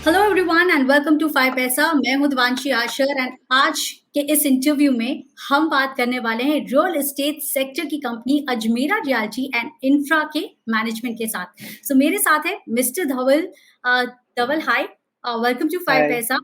Hello everyone and welcome to 5 paisa. मैं हूं Divanshi Ashar and आज के इस इंटरव्यू में हम बात करने वाले हैं रियल एस्टेट सेक्टर की company Ajmera Realty and Infra के मैनेजमेंट के साथ। मेरे साथ है mister Dhaval. Dhaval, hi, welcome to 5 hi. Paisa.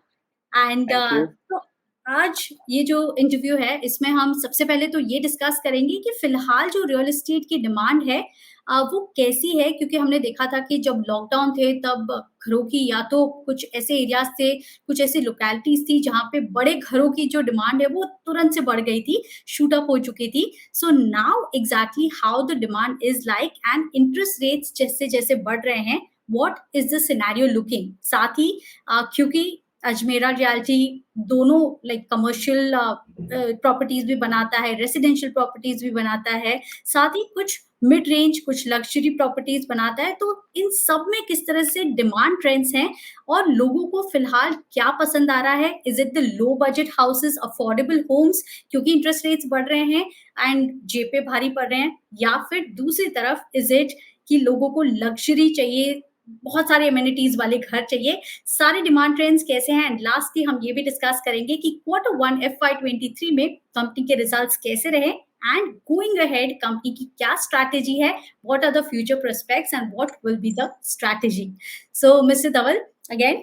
And thank you. तो आज ये जो इंटरव्यू है इसमें हम सबसे पहले तो ये डिस्कस करेंगे कि फिलहाल जो रियल एस्टेट की डिमांड है वो कैसी है, क्योंकि हमने देखा था कि जब लॉकडाउन थे तब घरों की या तो कुछ ऐसे एरियाज थे, कुछ ऐसी लोकेलिटीज थी जहाँ पे बड़े घरों की जो डिमांड है वो तुरंत से बढ़ गई थी, शूट अप हो चुकी थी। So now exactly how the demand is like and interest rates जैसे जैसे बढ़ रहे हैं, what is the scenario looking. साथ ही क्योंकि अजमेरा रियल्टी दोनों लाइक कमर्शियल प्रॉपर्टीज भी बनाता है, रेसिडेंशियल प्रॉपर्टीज भी बनाता है, साथ ही कुछ मिड रेंज, कुछ लग्जरी प्रॉपर्टीज बनाता है। तो इन सब में किस तरह से डिमांड ट्रेंड्स हैं और लोगों को फिलहाल क्या पसंद आ रहा है। Is it the low budget houses, affordable homes, क्योंकि इंटरेस्ट रेट्स बढ़ रहे हैं एंड जेबे भारी पड़ रहे हैं, या फिर दूसरी तरफ इज इट कि लोगों को लग्जरी चाहिए, बहुत सारे एमिनिटीज वाले घर चाहिए। सारे डिमांड ट्रेंड्स कैसे हैं एंड लास्ट ही हम ये भी डिस्कस करेंगे कि Q1 FY23 में कंपनी के रिजल्ट्स कैसे रहे एंड गोइंग अहेड कंपनी की क्या स्ट्रैटेजी है, what are the future prospects and what will be the strategy. So mister Dhaval, again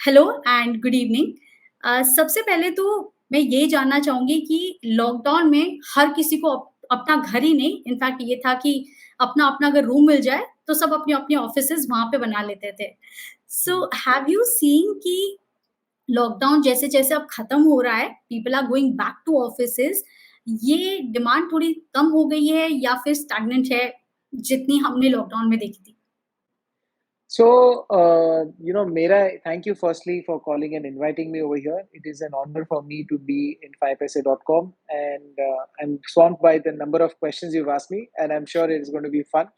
hello and good evening. सबसे पहले तो मैं ये जानना चाहूंगी कि लॉकडाउन में हर किसी को अपना घर ही नहीं, इनफैक्ट ये था कि अपना अपना अगर रूम मिल जाए तो सब अपने अपने ऑफिसेज वहां पे बना लेते थे। सो हैव यू सीन कि लॉकडाउन जैसे जैसे अब खत्म हो रहा है, people are going back to offices, ये डिमांड थोड़ी कम हो गई है या फिर स्टैग्नेंट है जितनी हमने लॉकडाउन में देखी थी? So, Mera, thank you firstly for calling and inviting me over here. It is an honor for me to be in 5paisa.com, and I'm swamped by the number of questions you've asked me, and I'm sure it's going to be fun.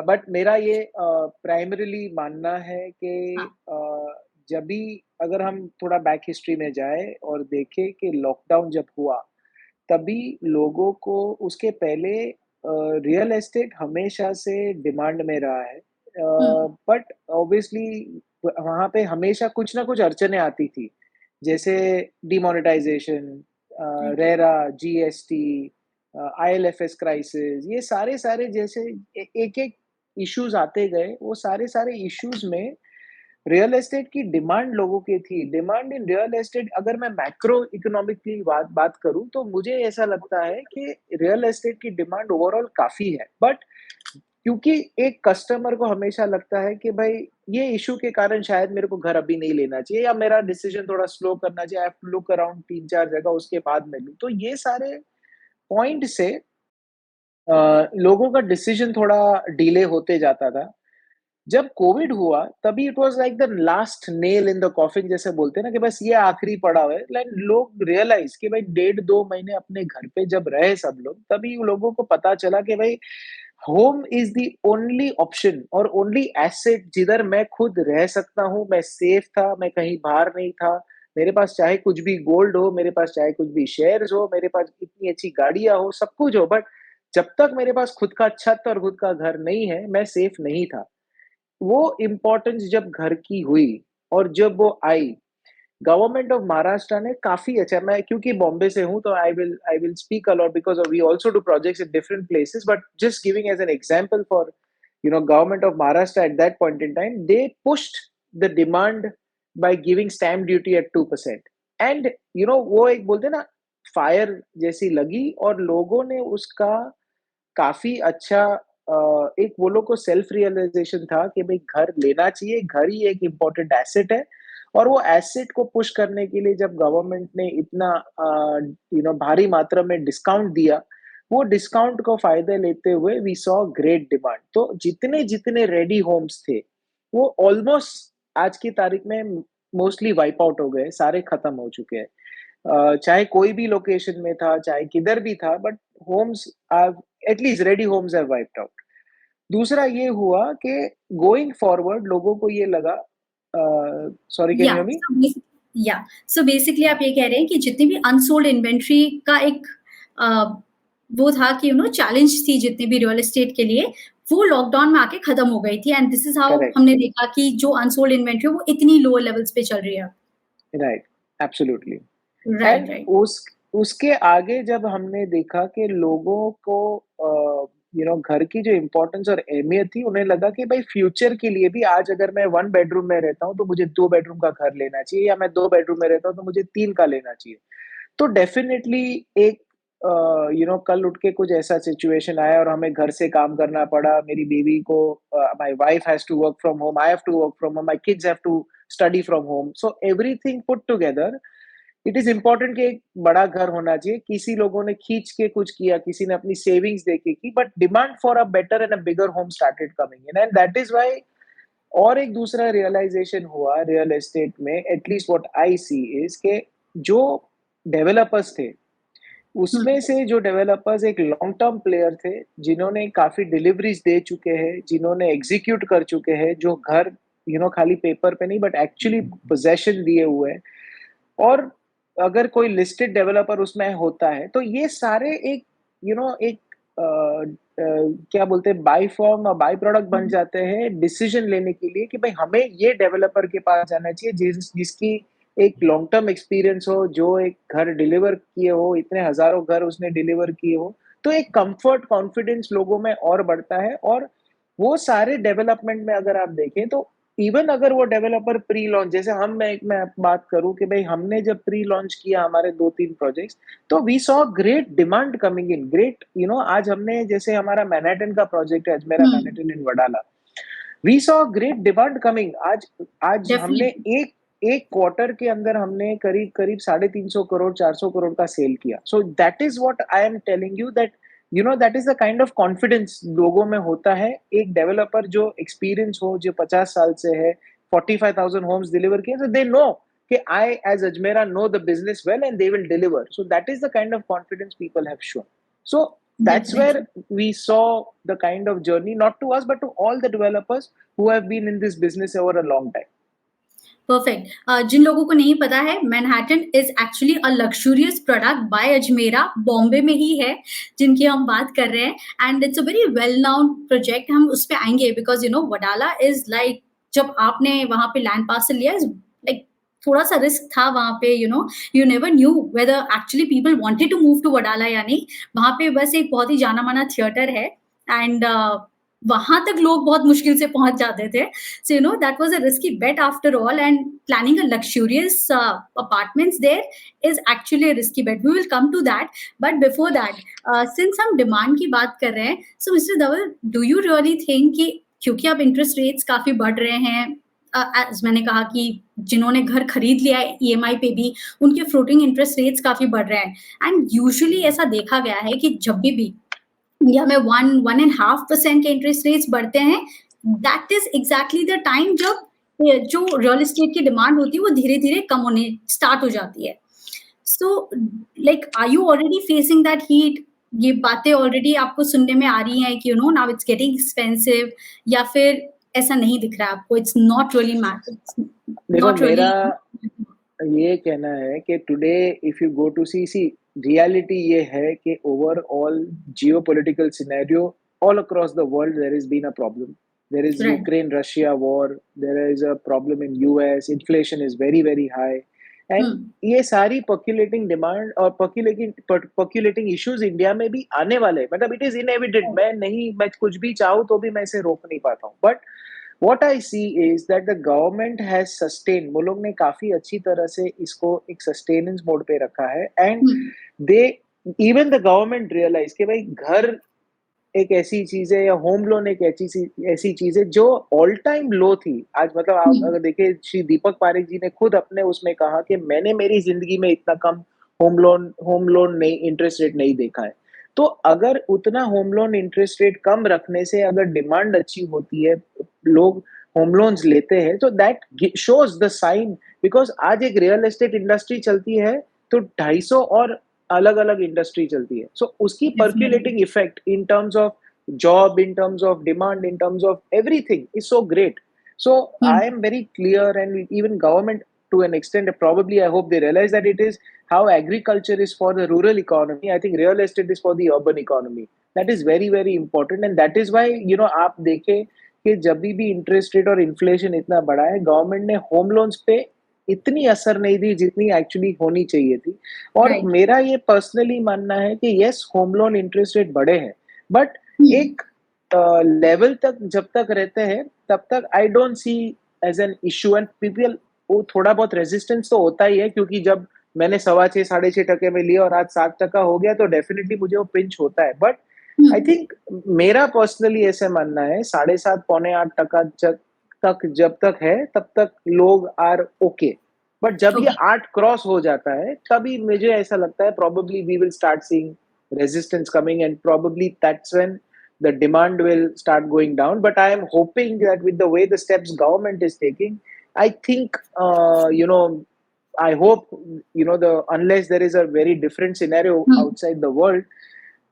But मेरा ये primarily मानना है कि हाँ। जब भी अगर हम थोड़ा बैक हिस्ट्री में जाए और देखें कि लॉकडाउन जब हुआ, तभी लोगों को उसके पहले रियल एस्टेट हमेशा से डिमांड में रहा है। हम्म। बट ऑब्वियसली वहाँ पे हमेशा कुछ ना कुछ अड़चनें आती थी, जैसे demonetisation, okay. RERA, GST, IL&FS crisis, ये सारे जैसे एक-एक इश्यूज आते गए। वो सारे इश्यूज में रियल एस्टेट की डिमांड लोगों की थी। डिमांड इन रियल एस्टेट, अगर मैं मैक्रो इकोनॉमिकली बात बात करूँ, तो मुझे ऐसा लगता है कि रियल एस्टेट की डिमांड ओवरऑल काफ़ी है। बट क्योंकि एक कस्टमर को हमेशा लगता है कि भाई ये इश्यू के कारण शायद मेरे को घर अभी नहीं लेना चाहिए, या मेरा डिसीजन थोड़ा स्लो करना चाहिए, I have to look around 3-4 जगह, उसके बाद मैं लूँ। तो ये सारे पॉइंट से लोगों का डिसीजन थोड़ा डिले होते जाता था। जब कोविड हुआ, तभी it was like the last nail in the coffin, जैसे बोलते हैं ना, कि बस ये आखिरी पड़ाव है। लाइक लोग रियलाइज़ कि भाई 1.5-2 महीने अपने घर पे जब रहे सब लोग, तभी लोगों को पता चला कि भाई home is the only option और ओनली एसेट जिधर मैं खुद रह सकता हूँ, मैं सेफ था, मैं कहीं बाहर नहीं था। मेरे पास चाहे कुछ भी गोल्ड हो, मेरे पास चाहे कुछ भी शेयर्स हो, मेरे पास इतनी अच्छी गाड़ियाँ हो, सब कुछ हो, बट जब तक मेरे पास खुद का छत और खुद का घर नहीं है, मैं सेफ नहीं था। वो इम्पोर्टेंस जब घर की हुई और जब वो आई, गवर्नमेंट ऑफ महाराष्ट्र ने काफ़ी अच्छा, मैं क्योंकि बॉम्बे से हूँ, तो I will speak a lot because we also do projects in different places, but just giving as an example for government of Maharashtra at that point in time, they pushed the demand by giving stamp duty at 2%. And वो एक बोलते हैं ना, fire जैसी लगी और लोगों ने उसका काफ़ी अच्छा एक वो लोग को सेल्फ रियलाइज़ेशन था कि भई घर लेना चाहिए, घर ही एक इम्पोर्टेंट एसेट है। और वो एसेट को पुश करने के लिए जब गवर्नमेंट ने इतना भारी मात्रा में डिस्काउंट दिया, वो डिस्काउंट को फ़ायदा लेते हुए वी सॉ ग्रेट डिमांड। तो जितने-जितने रेडी होम्स थे, वो ऑलमोस्ट आज की तारीख में मोस्टली वाइप आउट हो गए, सारे खत्म हो चुके हैं। चाहे कोई भी लोकेशन में था, चाहे किधर भी था, but homes are at least ready homes have wiped out. दूसरा ये हुआ कि गोइंग फॉरवर्ड लोगों को ये लगा, सॉरी, कैन या यू हियर मी? या सो बेसिकली आप ये कह रहे हैं कि जितनी भी अनसोल्ड इन्वेंट्री का एक वो था कि चैलेंज थी जितनी भी रियल एस्टेट के लिए, वो लॉकडाउन में आके खत्म हो गई थी and this is how correct, हमने देखा कि जो अनसोल्ड इन्वेंटरी है वो इतनी लो लेवल्स पे चल रही है। Right, absolutely. Right, and right. उसके आगे जब हमने देखा कि लोगों को घर की जो इम्पोर्टेंस और अहमियत थी, उन्हें लगा कि भाई फ्यूचर के लिए भी आज अगर मैं 1 बेडरूम में रहता हूँ, तो मुझे 2 बेडरूम का घर लेना चाहिए या मैं 2 बेडरूम में रहता हूँ, तो मुझे 3 का लेना चाहिए। तो डेफ़िनेटली एक कल उठ के कुछ ऐसा सिचुएशन आया और हमें घर से काम करना पड़ा। मेरी बेबी को my wife has to work from home, I have to work from home, my kids have to study from home. So everything put together it is important कि एक बड़ा घर होना चाहिए। किसी लोगों ने खींच के कुछ किया, किसी ने अपनी सेविंग्स दे के की, but demand for a better and a bigger home started coming in and that is why और एक दूसरा रियलाइज़ेशन हुआ रियल एस्टेट में at least what I see is के जो डेवलपर्स थे, हुँ, उसमें से जो डेवलपर्स एक लॉन्ग टर्म प्लेयर थे, जिन्होंने काफ़ी डिलिवरीज़ दे चुके हैं, जिन्होंने एग्ज़ीक्यूट कर चुके हैं, जो घर खाली पेपर पे नहीं बट एक्चुअली पोज़ेशन दिए हुए हैं। और अगर कोई लिस्टेड डेवलपर उसमें होता है, तो ये सारे एक एक क्या बोलते हैं बाय फॉर्म और बाय प्रोडक्ट बन हुँ। जाते हैं डिसीजन लेने के लिए कि भाई हमें ये डेवलपर के पास जाना चाहिए जिसकी एक लॉन्ग टर्म एक्सपीरियंस हो, जो एक घर डिलीवर किए हो, इतने हज़ारों घर उसने डिलीवर किए हो। तो एक कम्फर्ट, कॉन्फिडेंस लोगों में और बढ़ता है और वो सारे डेवलपमेंट में अगर आप देखें तो इवन अगर वो डेवलपर प्री लॉन्च जैसे मैं बात करूँ कि भई हमने जब प्री लॉन्च किया हमारे 2-3 प्रोजेक्ट्स, तो we saw great demand coming in, great आज हमने जैसे हमारा मैनहट्टन का प्रोजेक्ट है अजमेरा हुँ, Manhattan in Wadala, we saw great demand coming आज आज हमने डेफ़िनिटली। एक एक क्वार्टर के अंदर हमने करीब-करीब 350 करोड़, 400 करोड़ का सेल किया। सो that is what I am telling you that that is the kind of confidence लोगों में होता है। एक डेवलपर जो एक्सपीरियंस हो, जो 50 साल से है, 45,000 होम्स डिलीवर किए, सो दे नो कि I as Ajmera know the business well and they will deliver. So that is the kind of confidence people have shown. So that's where definitely. we saw the kind of journey, not to us, but to all the developers who have been in this business over a long time. Perfect. जिन लोगों को नहीं पता है, Manhattan is actually a luxurious product by Ajmera, Bombay में ही है, जिनकी हम बात कर रहे हैं and it's a very well known project. हम उस पे आएँगे बिकॉज़ वडाला इज़ लाइक जब आपने वहाँ पे लैंड पार्सल लिया इज़ लाइक थोड़ा-सा रिस्क था वहाँ पे you never knew whether actually people wanted to move to Wadala या नहीं। वहाँ पे बस एक बहुत ही जाना-माना थिएटर है एंड वहाँ तक लोग बहुत मुश्किल से पहुँच जाते थे। So, that was a risky bet after all, and planning a luxurious apartments there is actually a risky bet. We will come to that. But before that, since हम डिमांड की बात कर रहे हैं, so Mr. Dawal, do you really think कि क्योंकि अब interest rates काफ़ी बढ़ रहे हैं, एज़ मैंने कहा कि जिन्होंने घर खरीद लिया है ईएमआई पे भी, उनके फ्लोटिंग इंटरेस्ट रेट्स काफ़ी बढ़ रहे हैं एंड यूजुअली ऐसा देखा गया है कि जब भी इंडिया में 1-1.5% के इंटरेस्ट रेट्स बढ़ते हैं, that is exactly the time जब जो रियल एस्टेट की डिमांड होती है, वो धीरे-धीरे कम होने स्टार्ट हो जाती है। So like are you already facing that heat? ये बातें ऑलरेडी आपको सुनने में आ रही हैं कि नाउ इट्स गेटिंग एक्सपेंसिव या फिर ऐसा नहीं दिख रहा है आपको? इट्स नॉट रियली मैटर देखो नॉट मेरा रियली ये कहना है कि today if you go to see reality ये है कि overall geopolitical scenario all across the world there has been a problem. There is right. Ukraine Russia war, there is a problem in US, inflation is very very high hmm, and ये सारी पर्क्युलेटिंग demand और पर्क्युलेटिंग issues India में भी आने वाले हैं। मतलब it is इनएविडेंट, मैं कुछ भी चाहूँ तो भी मैं इसे रोक नहीं पाता हूँ, but what I see is that the government has sustain, वो लोग ने काफी अच्छी तरह से इसको एक सस्टेनेंस मोड पे रखा है and hmm, they even the government realise कि भाई घर एक ऐसी चीज है या होम लोन एक ऐसी चीज है जो ऑल टाइम लो थी। आज मतलब हुँ, आप अगर देखिए श्री दीपक पारेख जी ने खुद अपने उसमें कहा कि मैंने मेरी जिंदगी में इतना कम होम लोन नहीं इंटरेस्ट रेट नहीं देखा है। तो अगर उतना होम लोन इंटरेस्ट रेट कम रखने से अगर डिमांड अच्छी होती है, लोग होम लोन्स लेते हैं, तो that shows the sign. Because आज एक रियल एस्टेट इंडस्ट्री चलती है तो 250 और अलग-अलग इंडस्ट्री चलती है। सो उसकी definitely. Percolating effect in terms of job, in terms of demand, in terms of everything is so great. So um, I am very clear, and even government to an extent, probably I hope they realize that it is how agriculture is for the rural economy. I think real estate is for the urban economy. That is very, very important and that is why आप देखें कि जभी भी interest rate और inflation इतना बढ़ा है, government ने होम लोन्स पे इतनी असर नहीं दी जितनी एक्चुअली होनी चाहिए थी। और राइट। मेरा ये पर्सनली मानना है कि yes home loan interest rate बढ़े हैं, बट हुँ, एक लेवल तक जब तक रहते हैं, तब तक I don't see as an issue and people वो थोड़ा बहुत रेजिस्टेंस तो होता ही है क्योंकि जब मैंने सवा 6 साढ़े 6 टके में लिया और आज 7% हो गया तो डेफिनिटली मुझे वो पिंच होता है। बट हुँ, आई थिंक मेरा पर्सनली ऐसे मानना है 7.5 पौने 8 टका जब तक है तब तक लोग आर ओके। बट जब ये ओके, 8 क्रॉस हो जाता है तभी मुझे ऐसा लगता है probably we will start seeing resistance coming and probably that's when the demand will start going down, but I am hoping that with the way the steps government is taking, I think I hope the unless there is a very different scenario hmm, outside the world,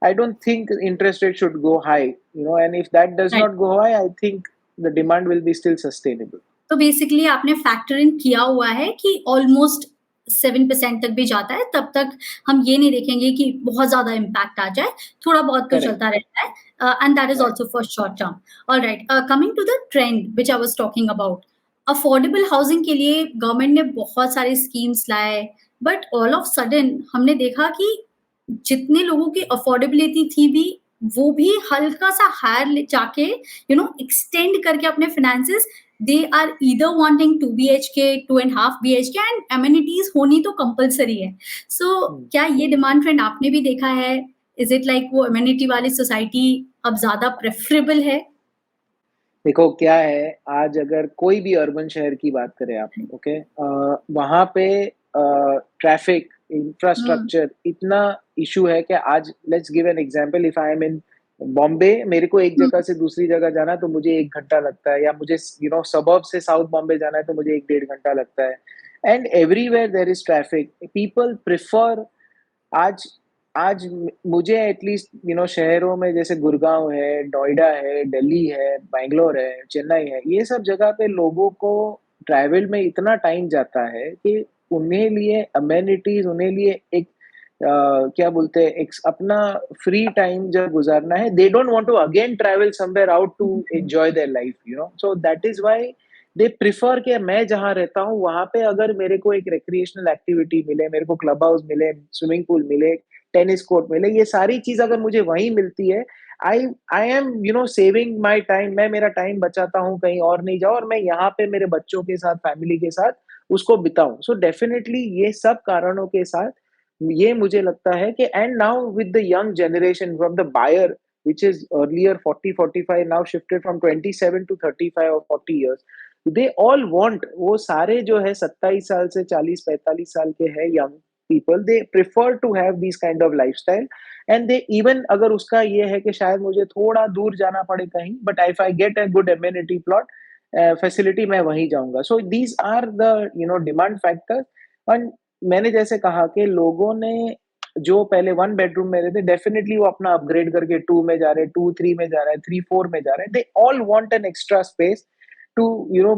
I don't think interest rate should go high, and if that does right. not go high, I think the demand will be still sustainable. तो basically आपने factor in किया हुआ है कि almost 7% तक भी जाता है, तब तक हम ये नहीं देखेंगे कि बहुत ज़्यादा इम्पैक्ट आ जाए, थोड़ा बहुत तो Correct. चलता रहता है and that is Right. Also for short term. Alright, coming to the trend which I was talking about, affordable housing के लिए गवर्नमेंट ने बहुत सारे स्कीम्स लाए, बट ऑल ऑफ सडन हमने देखा कि जितने लोगों की अफोर्डेबिलिटी थी भी, वो भी हल्का-सा हायर ले जाके एक्सटेंड करके अपने finances, they are either wanting 2 BHK, 2.5 BHK and amenities होनी तो कंपल्सरी है। सो Hmm. क्या ये डिमांड ट्रेंड आपने भी देखा है? इज़ इट लाइक वो एमेनिटी वाली सोसाइटी अब ज़्यादा प्रेफरेबल है? देखो क्या है, आज अगर कोई भी अर्बन शहर की बात करें आप, ओके? वहाँ पे ट्रैफ़िक, हुँ, इंफ्रास्ट्रक्चर इतना इश्यू है कि आज let's give an example if I am in Bombay, मेरे को एक हुँ, जगह से दूसरी जगह जाना है तो मुझे 1 घंटा लगता है या मुझे सबर्ब से साउथ बॉम्बे जाना है तो मुझे 1 डेढ़ घंटा लगता है। And everywhere there is traffic. People prefer आज आज मुझे एटलीस्ट शहरों में जैसे गुड़गाँव है, नोएडा है, दिल्ली है, बैंगलोर है, चेन्नई है, ये सब जगह पे लोगों को ट्रैवल में इतना टाइम जाता है कि उन्हें लिए अमेनिटीज़ उन्हें लिए एक क्या बोलते हैं एक अपना फ्री टाइम जब गुज़ारना है, they don't want to again travel somewhere out to enjoy their life, so that is why they prefer कि मैं जहाँ रहता हूँ, वहाँ पे अगर मेरे को एक रिक्रिएशनल एक्टिविटी मिले, मेरे को क्लब हाउस मिले, स्विमिंग पूल मिले, टेनिस कोर्ट मिले, ये सारी चीज़ अगर मुझे वहीं मिलती है, I I am saving my time, मैं मेरा टाइम बचाता हूँ, कहीं और नहीं जाऊँ और मैं यहाँ पे मेरे बच्चों के साथ, फैमिली के साथ उसको बिताऊँ। सो डेफिनिटली ये सब कारणों के साथ ये मुझे लगता है कि and now with the young generation from the buyer which is earlier 40-45 now shifted from 27 to 35 और 40 इयर्स, दे ऑल वांट वो सारे जो है 27 साल से 40-45 साल के हैं young people, they prefer to have this kind of lifestyle and they even अगर उसका ये है कि शायद मुझे थोड़ा दूर जाना पड़े कहीं, but if I get a good amenity plot facility, मैं वहीं जाऊंगा। So these are the demand factors. और मैंने जैसे कहा कि लोगों ने जो पहले वन बेडरूम में रहते, डेफिनेटली वो अपना अपग्रेड करके टू में जा रहे हैं, टू थ्री में जा रहे हैं, थ्री फोर में जा रहे हैं, they all want an extra space to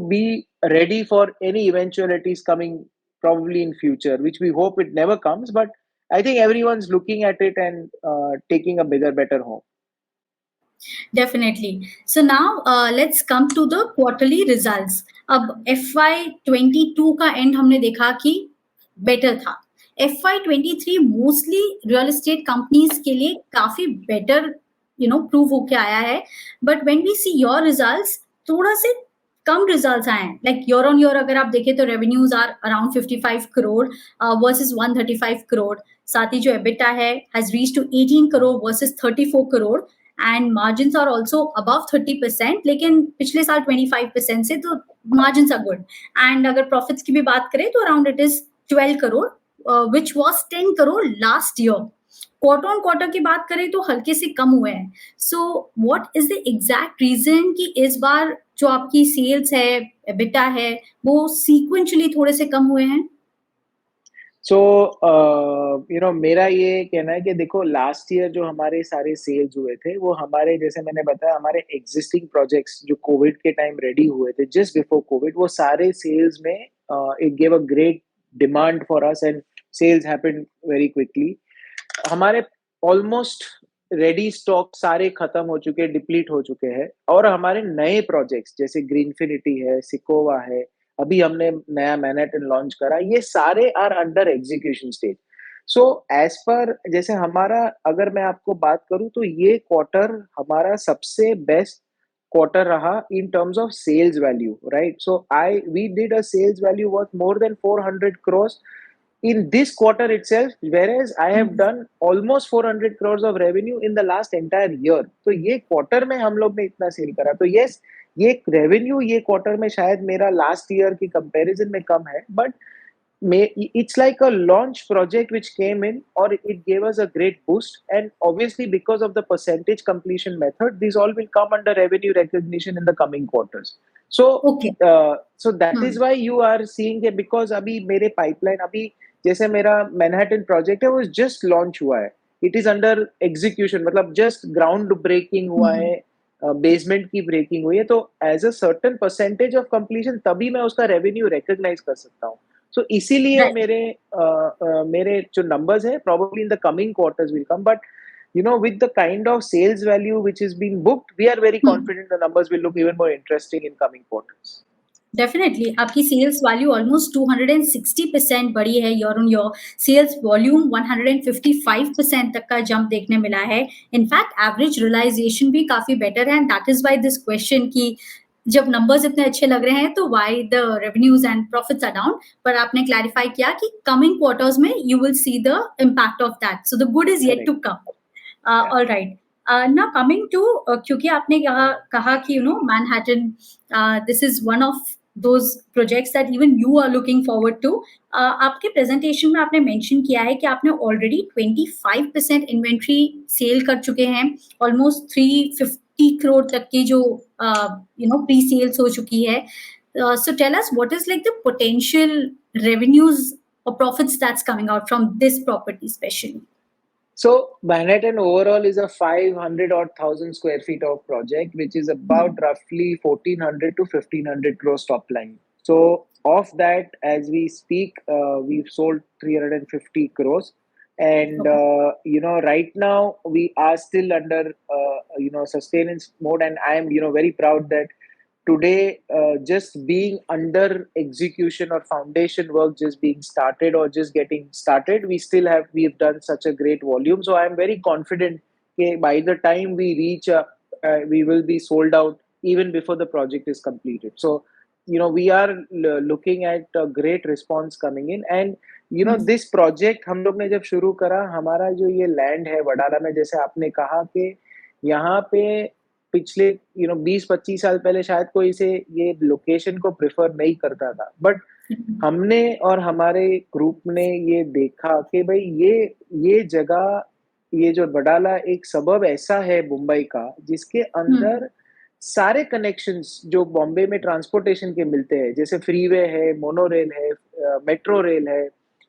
be ready for any eventualities coming probably in future, which we hope it never comes, but I think everyone's looking at it and taking a bigger better home. Definitely. So now let's come to the quarterly results. अब FY 22 का end हमने देखा कि better था। FY 23 mostly real estate companies के लिए काफी better prove होके आया है, but when we see your results, थोड़ा से कम रिजल्ट्स आए हैं। लाइक ईयर ऑन ईयर अगर आप देखें तो revenues are around 55 crore versus 135 crore. साथ ही जो एबिटा है has reach to 18 crore versus 34 crore and margins are also above 30%, लेकिन पिछले साल 25% से, तो मार्जिन्स आर गुड। एंड अगर प्रॉफिट्स की भी बात करें तो around it is 12 crore which was 10 crore last year. Quarter on quarter की बात करें तो हल्के से कम हुए हैं। So what is the exact reason कि इस बार जो आपकी सेल्स है, एबिटा है, वो सीक्वेंशियली थोड़े से कम हुए हैं? सो मेरा ये कहना है कि देखो लास्ट ईयर जो हमारे सारे सेल्स हुए थे वो हमारे जैसे मैंने बताया हमारे एग्जिस्टिंग प्रोजेक्ट्स जो कोविड के टाइम रेडी हुए थे जस्ट बिफोर कोविड, वो सारे सेल्स में it gave a great demand for us and sales happened very quickly. हमारे ऑलमोस्ट रेडी स्टॉक सारे खत्म हो चुके हैं, डिप्लीट हो चुके हैं और हमारे नए प्रोजेक्ट्स जैसे ग्रीनफिनिटी है, सिकोवा है, अभी हमने नया मैनहट्टन लॉन्च करा, ये सारे are under execution stage. So as per जैसे हमारा अगर मैं आपको बात करूँ तो ये क्वार्टर हमारा सबसे बेस्ट क्वार्टर रहा in terms of sales value, right? So I we did a sales value worth more than 400 crores in this quarter itself, whereas I have um, done almost 400 crores of revenue in the last entire year. तो ये quarter में हम लोग ने इतना cell करा। तो yes, ये रेवेन्यू ये क्वार्टर में शायद मेरा लास्ट ईयर की कंपैरिजन में कम है, but it's like a launch project which came in or it gave us a great boost, and obviously because of the percentage completion method these all will come under revenue recognition in the coming quarters. So okay, so that hmm, is why you are seeing it, because अभी मेरे pipeline अभी जैसे मेरा Manhattan project है वो just launch हुआ है, it is under execution, मतलब जस्ट ग्राउंड ब्रेकिंग हुआ हुँ, है, बेसमेंट की ब्रेकिंग हुई है, तो as a certain percentage of completion तभी मैं उसका रेवेन्यू रिकॉग्नाइज कर सकता हूँ। सो इसीलिए राइट। मेरे जो नंबर्स हैं probably in the coming quarters will come, but with the kind of sales value which is being booked, we are very hmm, confident the numbers will look even more interesting in coming quarters. Definitely आपकी sales value almost 260% बढ़ी है year on year, sales volume 155% तक का jump देखने मिला है। In fact average realisation भी काफ़ी बेटर है and that is why this question कि जब नंबर्स इतने अच्छे लग रहे हैं तो why the revenues and profits are down? पर आपने क्लैरिफाई किया कि कमिंग क्वार्टर्स में you will see the impact of that, so the good is yet Correct. To come. Yeah. Alright. Now coming to क्योंकि आपने कहा कहा कि Manhattan this is one of those projects that even you are looking forward to. आपके presentation में आपने mention किया है कि आपने ऑलरेडी 25% इन्वेंट्री सेल कर चुके हैं, ऑलमोस्ट 350 करोड़ तक की जो प्री सेल्स हो चुकी है। So tell us what is like the potential revenues और profits that's coming out from this property specially? So Manhattan overall is a 500 odd thousand square feet of project, which is about roughly 1400 to 1500 crores top line. So of that, as we speak, we've sold 350 crores. And, okay. right now we are still under, sustenance mode. And I am, very proud that today just being under execution or foundation work just being started or just getting started, we've done such a great volume, so I'm very confident that by the time we reach we will be sold out even before the project is completed. So we are looking at a great response coming in, and this project हम लोग ने जब शुरू करा, हमारा जो ये land है वडाला में, जैसे आपने कहा कि यहाँ पे पिछले 20-25 साल पहले शायद कोई इसे ये लोकेशन को प्रेफर नहीं करता था, बट हमने और हमारे ग्रुप ने ये देखा कि भाई ये जगह, ये जो वडाला एक सबब ऐसा है मुंबई का जिसके अंदर सारे कनेक्शंस जो बॉम्बे में ट्रांसपोर्टेशन के मिलते हैं, जैसे फ्रीवे है, मोनो रेल है, मेट्रो रेल है,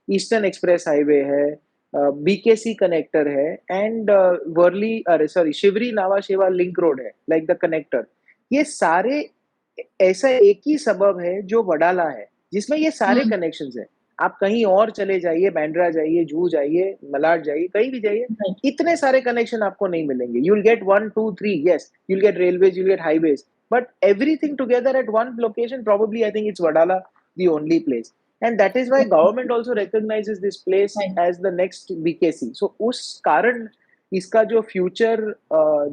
ईस्टर्न एक्सप्रेस हाईवे है, बीकेसी कनेक्टर है, एंड वर्ली अरे सॉरी शिवरी नावा शेवा लिंक रोड है, लाइक द कनेक्टर। ये सारे ऐसा एक ही सबब है जो वडाला है, जिसमें ये सारे कनेक्शंस हैं। आप कहीं और चले जाइए, बांद्रा जाइए, जुहू जाइए, मलाड जाइए, कहीं भी जाइए, राइट। इतने सारे कनेक्शन आपको नहीं मिलेंगे। You will get 1, 2, 3, yes, you will get railways, you will get highways, but everything together at one location, probably I think it's Wadala the only place, and that is why government also recognizes this place right. As the next BKC. So उस कारण इसका जो future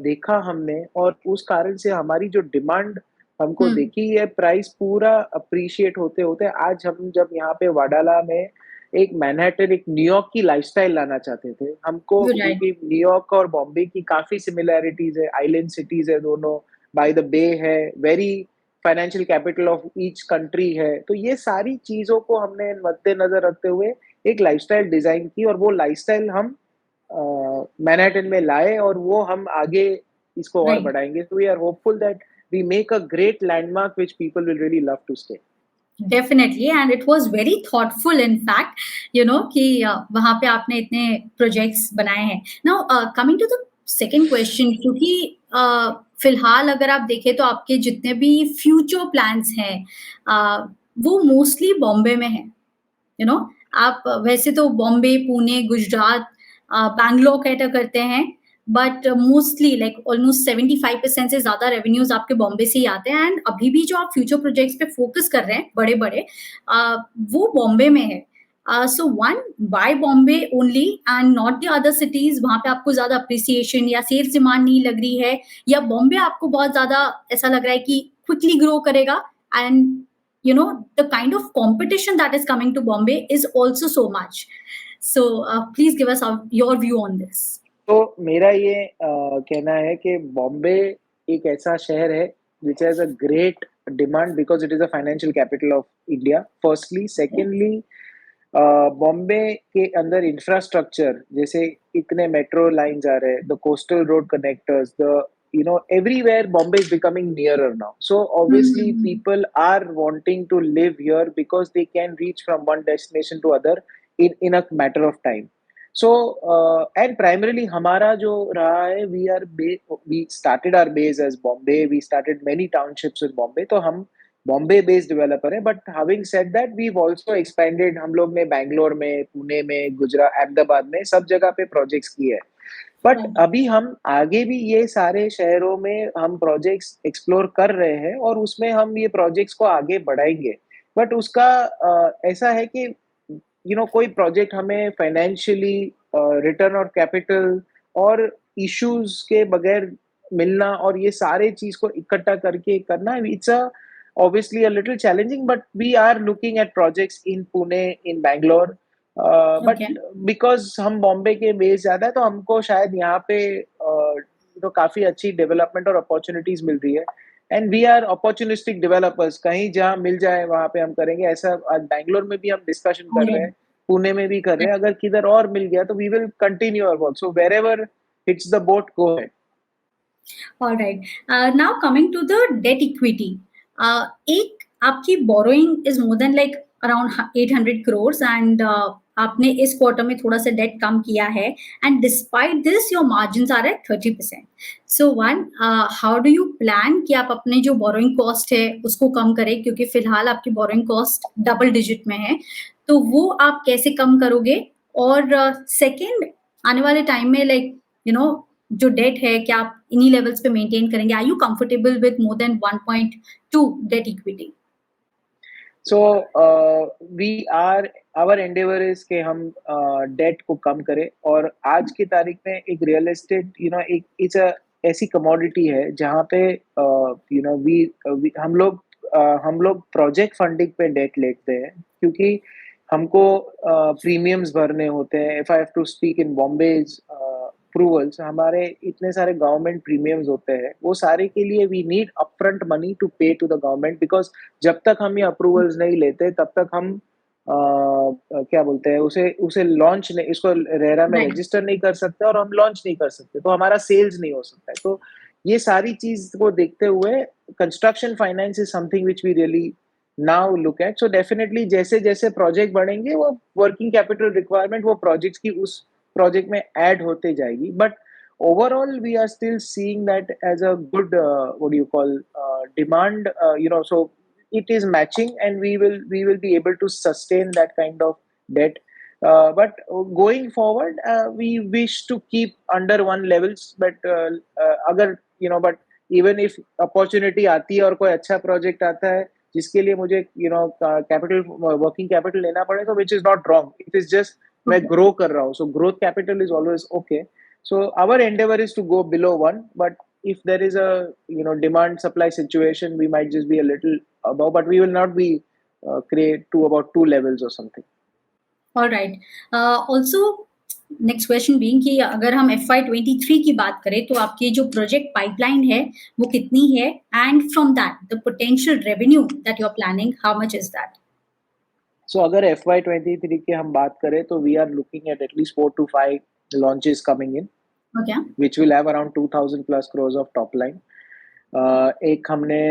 देखा हमने, और उस कारण से हमारी जो डिमांड हमको देखी है, प्राइस पूरा अप्रिशिएट होते होते आज हम जब यहाँ पे वाडाला में एक मैनहट्टन, एक न्यूयॉर्क की लाइफस्टाइल लाना चाहते थे हमको, राइट। क्योंकि न्यूयॉर्क और बॉम्बे की काफी सिमिलैरिटीज है, आइलैंड सिटीज है दोनों, बाय द बे है, very financial capital of each country है, तो ये सारी चीजों को हमने मद्देनजर रखते हुए एक लाइफस्टाइल डिजाइन की, और वो लाइफस्टाइल हम मैनहट्टन में लाए, और वो हम आगे इसको और राइट। बढ़ाएंगे। So we are hopeful that we make a great landmark which people will really love to stay. Definitely and it was very thoughtful in fact कि वहाँ पे आपने इतने प्रोजेक्ट्स बनाए हैं। Now coming to the second question, क्योंकि फिलहाल अगर आप देखें तो आपके जितने भी फ्यूचर प्लान्स हैं वो मोस्टली बॉम्बे में हैं। यू आप वैसे तो बॉम्बे, पुणे, गुजरात, बैंगलोर कैटर करते हैं, बट मोस्टली लाइक ऑलमोस्ट 75% से ज़्यादा रेवेन्यूज़ आपके बॉम्बे से ही आते हैं एंड अभी भी जो आप फ्यूचर प्रोजेक्ट्स पे फोकस कर रहे हैं बड़े-बड़े वो बॉम्बे में है। So one why Bombay only and not the other cities वहाँ पे आपको ज़्यादा एप्रिसिएशन या सेल्स डिमांड नहीं लग रही है या बॉम्बे आपको बहुत ज़्यादा ऐसा लग रहा है कि क्विकली ग्रो करेगा and you know the kind of competition that is coming to Bombay is also so much. So please give us your view on this. तो मेरा ये कहना है कि बॉम्बे एक ऐसा शहर है which has a great demand because it is a financial capital of India. Firstly, secondly, Bombay के अंदर इंफ्रास्ट्रक्चर जैसे इतने मेट्रो लाइन्स आ रहे हैं, the coastal road connectors, the everywhere Bombay is becoming nearer now. So obviously people are wanting to live here because they can reach from one destination to other in a matter of time. So and primarily हमारा जो रहा है we started our base as Bombay. We started many townships in Bombay. तो हम Bombay based developer है but having said that we also expanded हम लोग ने बैंगलोर में पुणे में गुजरात अहमदाबाद में सब जगह पे प्रोजेक्ट्स किए हैं बट अभी हम आगे भी ये सारे शहरों में हम प्रोजेक्ट्स एक्सप्लोर कर रहे हैं और उसमें हम ये प्रोजेक्ट्स को आगे बढ़ाएंगे बट उसका ऐसा है कि कोई प्रोजेक्ट हमें फाइनेंशियली रिटर्न और कैपिटल और इश्यूज के बगैर मिलना और ये सारे चीज को इकट्ठा करके करना it's obviously a little challenging, but we are looking at projects in Pune, in Bangalore. But because हम बॉम्बे के बेस ज्यादा है तो हमको शायद यहाँ पे काफी अच्छी डेवलपमेंट और अपॉर्चुनिटीज मिल रही है and we are opportunistic developers कहीं जहाँ मिल जाए वहां पे हम करेंगे ऐसा आज बैंगलोर में भी हम डिस्कशन कर रहे हैं पुणे में भी कर रहे हैं अगर किधर और मिल गया तो we will continue our work so wherever hits the boat go ahead alright now coming to the debt equity एक आपकी borrowing is more than like around 800 crores and आपने इस क्वार्टर में थोड़ा सा डेट कम किया है and despite this your margins are at 30%. So one how do you plan कि आप अपने जो बोरोइंग कॉस्ट है उसको कम करें क्योंकि फिलहाल आपकी बोरोइंग कॉस्ट डबल डिजिट में है तो वो आप कैसे कम करोगे और सेकेंड आने वाले टाइम में लाइक जो डेट है क्या आप इन्हीं लेवल्स पे मेंटेन करेंगे are you comfortable with more than 1.2 debt equity so we are our endeavour is के हम डेट को कम करें और आज की तारीख में एक रियल एस्टेट एक इट्स अ ऐसी कमोडिटी है जहाँ पे हम लोग प्रोजेक्ट फंडिंग पे डेट लेते हैं क्योंकि हमको प्रीमियम्स भरने होते हैं if I have to speak in Bombay approvals हमारे इतने सारे गवर्नमेंट प्रीमियम्स होते हैं वो सारे के लिए we need upfront money to pay to the government because जब तक हम ये अप्रूवल्स नहीं लेते तब तक हम क्या बोलते हैं उसे लॉन्च नहीं इसको रेरा में रजिस्टर नहीं कर सकते और हम लॉन्च नहीं कर सकते तो हमारा सेल्स नहीं हो सकता है तो ये सारी चीज को देखते हुए construction finance is something which we really now look at so definitely जैसे जैसे प्रोजेक्ट बढ़ेंगे वो वर्किंग कैपिटल रिक्वायरमेंट वो प्रोजेक्ट्स की उस प्रोजेक्ट में ऐड होते जाएगी but overall we are still seeing that as a good what do you call demand so it is matching and we will be able to sustain that kind of debt but going forward we wish to keep under one levels but agar but even if opportunity आती है और कोई अच्छा project आता है जिसके लिए मुझे कैपिटल वर्किंग कैपिटल लेना पड़े तो which is not wrong it is just मैं ग्रो कर रहा हूँ so growth capital is always okay so our endeavor is to go below 1 but if there is a demand supply situation we might just be a little above but we will not be create to about 2 levels or something all right also next question being कि अगर हम FY23 की बात करें तो आपकी जो project pipeline है वो कितनी है and from that the potential revenue that you are planning how much is that so अगर FY23 की हम बात करें तो we are looking at at least 4 to 5 launches coming in which will have around 2000 plus crores of top line एक हमने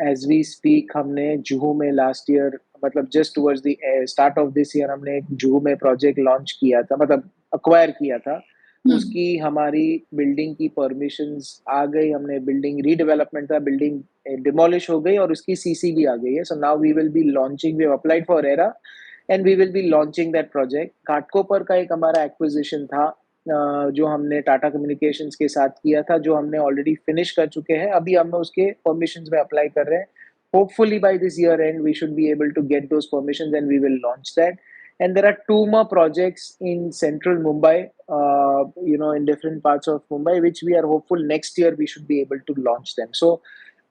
as we speak हमने जुहू में लास्ट ईयर मतलब just towards the start of this year हमने एक जुहू में प्रोजेक्ट लॉन्च किया था मतलब अक्वायर किया था उसकी हमारी बिल्डिंग की परमिशंस आ गई हमने बिल्डिंग रीडेवलपमेंट था बिल्डिंग डिमोलिश हो गई और उसकी सीसी भी आ गई है so now we will be launching we have applied for RERA and we will be launching that project Ghatkopar का एक हमारा एक्विजिशन था जो हमने टाटा कम्युनिकेशंस के साथ किया था, जो हमने ऑलरेडी फिनिश कर चुके हैं। अभी हम उसके परमिशंस में अप्लाई कर रहे हैं। Hopefully by this year end, we should be able to get those permissions and we will launch that. And there are two more projects in central Mumbai, in different parts of Mumbai, which we are hopeful next year we should be able to launch them. So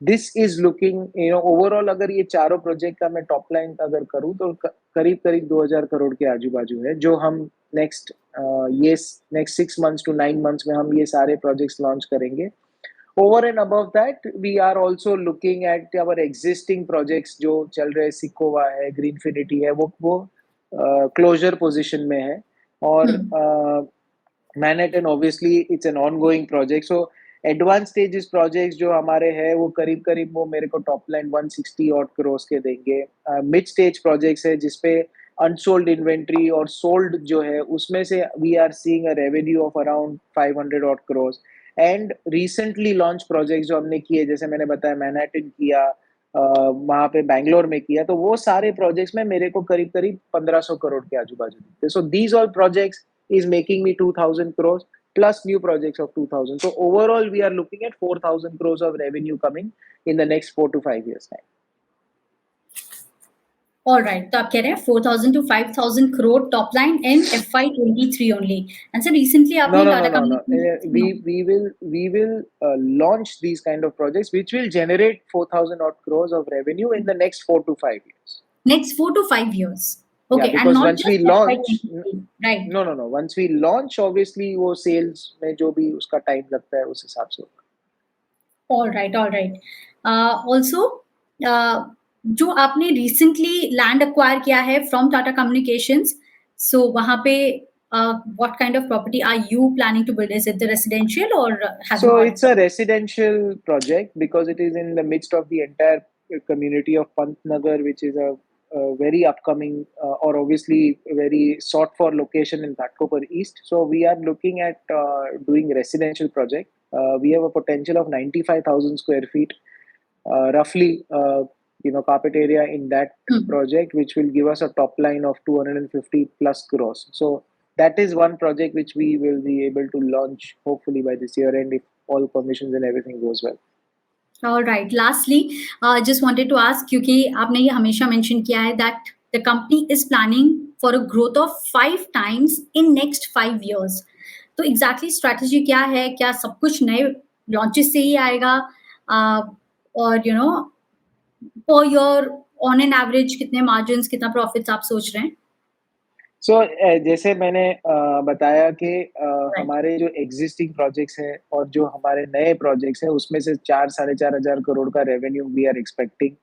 this is looking, overall अगर ये चारों project का मैं top line अगर करूँ तो करीब करीब 2000 करोड़ के आजू बाजू है, जो हम नेक्स्ट ये नेक्स्ट 6 months to 9 months में हम ये सारे प्रोजेक्ट्स लॉन्च करेंगे. Over and above that, we are also looking at our existing projects जो चल रहे, सिकोवा है, ग्रीनफिनिटी है, वो क्लोजर पोजीशन में है. और Manhattan obviously it's an ongoing project. So advance stages projects जो हमारे हैं वो करीब करीब वो मेरे को टॉप लाइन 160 odd crores के देंगे. मिड स्टेज प्रोजेक्ट्स है जिसपे अनसोल्ड इन्वेंट्री और सोल्ड जो है उसमें से we are seeing a revenue of around 500 odd crores. And recently launch project जो हमने किए, जैसे मैंने बताया मैनहट्टन किया, वहां पे बैंगलोर में किया, तो वो सारे प्रोजेक्ट्स में मेरे को करीब करीब 1500 करोड़ के आजू बाजू दिखते. So these all projects is making me 2000 crores plus new projects of 2000. So overall we are looking at 4000 crores of revenue coming in the next 4 to 5 years time. All right, तो आप कह रहे हैं 4000 to 5000 crore top line in FY23 only. And so recently No, आपने no, no, Tata no, no. Communications We will launch these kind of projects which will generate 4000 odd crores of revenue in the next 4 to 5 years. next 4 to 5 years. Yeah, Okay, and because not once we just launch, FY23, right? no. Once we launch, obviously वो sales में जो भी उसका time लगता है उस हिसाब से होगा. All right, all right. Also, जो आपने recently land acquire किया है from Tata Communications, so वहाँ पे what kind of property are you planning to build? Is it the residential or has So it it's a residential project because it is in the midst of the entire community of Pantnagar, which is a very upcoming or obviously very sought for location in Ghatkopar East. So we are looking at doing residential project. We have a potential of 95,000 square feet, roughly, carpet area in that project, which will give us a top line of 250 plus crores. So that is one project which we will be able to launch hopefully by this year end if all permissions and everything goes well. All right. Lastly, just wanted to ask, क्योंकि आपने ये हमेशा mention किया है that the company is planning for a growth of 5 times in next 5 years. तो exactly strategy क्या है? क्या सब कुछ नए launches से ही आएगा? और per year on an average कितने margins, कितना profits आप सोच रहे हैं? So जैसे मैंने बताया कि हमारे जो एग्जिस्टिंग प्रोजेक्ट्स हैं और जो हमारे नए प्रोजेक्ट्स हैं उसमें से 4-4,500 करोड़ का revenue we are expecting.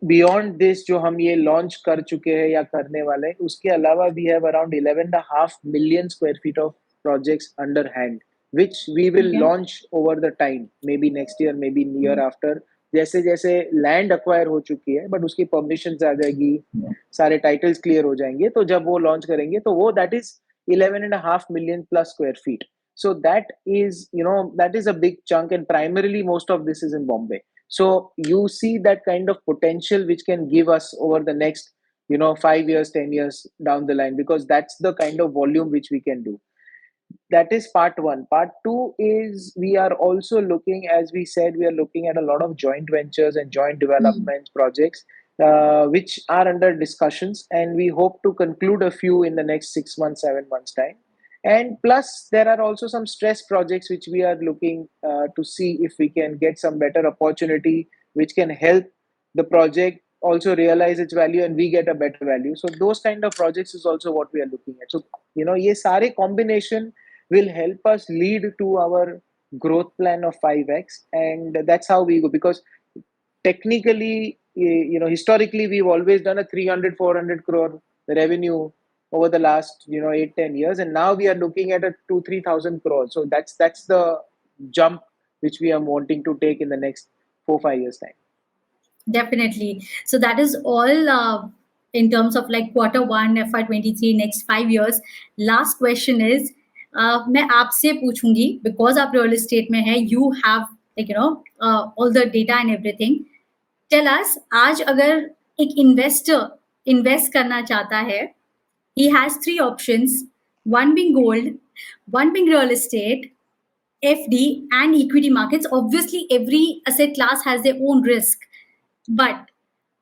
Beyond this जो हम ये लॉन्च कर चुके हैं या करने वाले हैं, उसके अलावा we have around 11.5 million square feet of projects under hand, which we will Okay. launch over the time, maybe next year, maybe year after. जैसे जैसे लैंड अक्वायर हो चुकी है बट उसकी परमिशन आ जाएगी, सारे टाइटल्स क्लियर हो जाएंगे, तो जब वो लॉन्च करेंगे तो वो that is 11.5 million plus square feet. So that is a big chunk and primarily most of this is in Bombay. So you see that kind of potential which can give us over the next 5 years, 10 years down the line, because that's the kind of volume which we can do. That is part one. Part two is we are also looking, as we said, we are looking at a lot of joint ventures and joint development projects, which are under discussions, and we hope to conclude a few in the next 6 months, 7 months time. And plus, there are also some stress projects which we are looking to see if we can get some better opportunity, which can help the project also realize its value and we get a better value. So those kind of projects is also what we are looking at. So, ये सारे combination will help us lead to our growth plan of 5x, and that's how we go. Because technically, historically, we've always done a 300-400 crore revenue over the last 8-10 years, and now we are looking at a 2,000-3,000 crores. So that's the jump which we are wanting to take in the next 4-5 years time. Definitely. So that is all in terms of like Q1 FY23 next 5 years. Last question is, मैं आपसे पूछूंगी because आप real estate में है, you have all the data and everything. Tell us, आज अगर एक investor invest करना चाहता है, he has 3 options, one being gold, One being real estate, FD, and equity markets. Obviously, every asset class has their own risk. But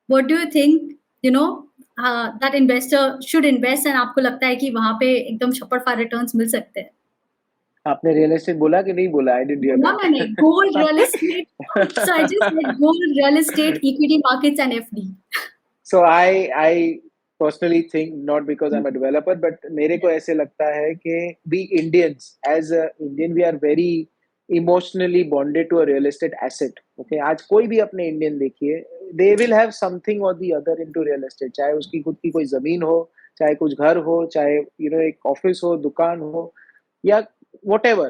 what do you think, that investor should invest and आपको लगता है कि वहाँ पे एकदम शपरफा returns मिल सकते हैं? आपने रियल एस्टेट बोला कि नहीं बोला? आई डिडंट हियर बोला मैंने that. Gold, real estate, so I just said gold, real estate, equity markets and FD. So I personally think, not because I'm a developer, but मेरे को ऐसे लगता है कि we Indians, as a Indian, we are very emotionally bonded to a real estate asset. Okay, आज कोई भी अपने Indian देखिए, they will have something or the other into real estate. चाहे उसकी खुद की कोई जमीन हो, चाहे कुछ घर हो, चाहे एक ऑफिस हो, दुकान हो, या whatever,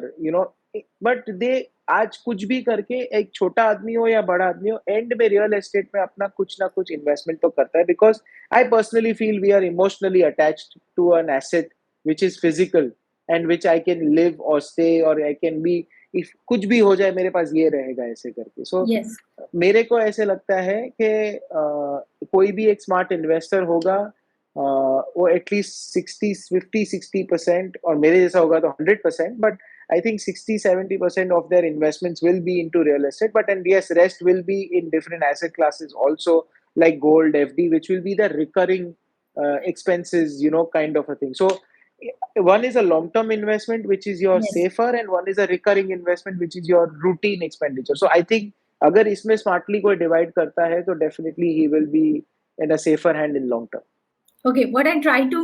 बट दे आज कुछ भी करके, एक छोटा आदमी हो या बड़ा आदमी हो, एंड में रियल एस्टेट में अपना कुछ ना कुछ इन्वेस्टमेंट तो करता है, because I personally feel we are emotionally attached to an asset which is physical and which I can live और स्टे, और आई कैन बी, इफ कुछ भी हो जाए मेरे पास ये रहेगा, ऐसे करके। सो Yes. मेरे को ऐसे लगता है कि कोई भी एक स्मार्ट इन्वेस्टर होगा, वो एटलीस्ट 60 50 60% और मेरे जैसा होगा तो 100%, but I think 60 70% of their investments will be into real estate, but and yes, rest will be in different asset classes also, like gold, FD, which will be the recurring expenses, kind of a thing. So one is a long-term investment, which is your Yes. safer, and one is a recurring investment, which is your routine expenditure. So I think अगर इसमें smartly कोई divide करता है, तो definitely he will be in a safer hand in long term. Okay, what I tried to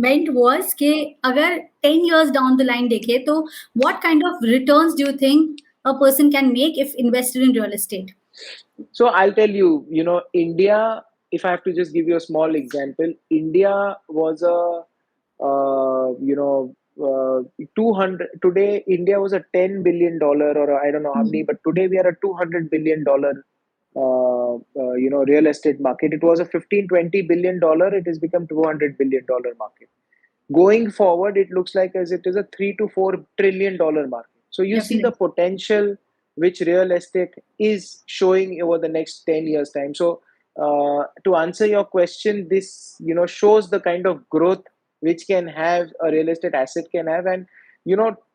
meant was कि अगर 10 years down the line देखें तो what kind of returns do you think a person can make if invested in real estate? So I'll tell you, India, if I have to just give you a small example, India was a, 200, today India was a $10 billion, or I don't know how many, but today we are a $200 billion, real estate market. It was a 15 20 billion dollar, it has become $200 billion market. Going forward, it looks like as it is a $3 to $4 trillion market. So you see the Definitely. potential which real estate is showing over the next 10 years time. So to answer your question, this shows the kind of growth which can have a real estate asset can have, and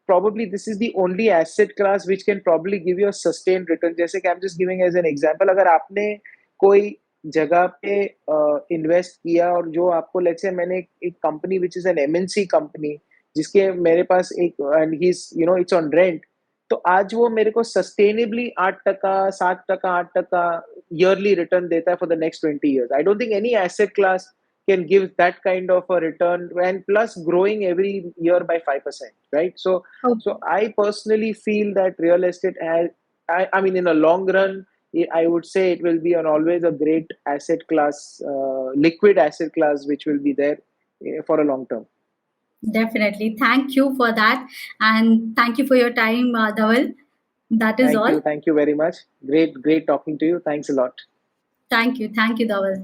probably this is the only asset class which can probably give you a sustained return. जैसे कि I'm just giving as an example, अगर आपने कोई जगह पे invest किया, और जो आपको, लेट्स से मैंने एक company which is an MNC company, जिसके मेरे पास एक, and he is it's on rent, तो आज वो मेरे को सस्टेनेबली 8% 7% 8% ईयरली रिटर्न देता है for the next 20 years. I don't think any asset class can give that kind of a return, and plus growing every year by 5%, right? So Okay. so I personally feel that real estate has, I mean, in a long run, I would say it will be an always a great asset class, liquid asset class, which will be there for a long term. Definitely. Thank you for that. And thank you for your time, Dhaval. That is all. Thank you very much. Great talking to you. Thanks a lot. Thank you, Dhaval.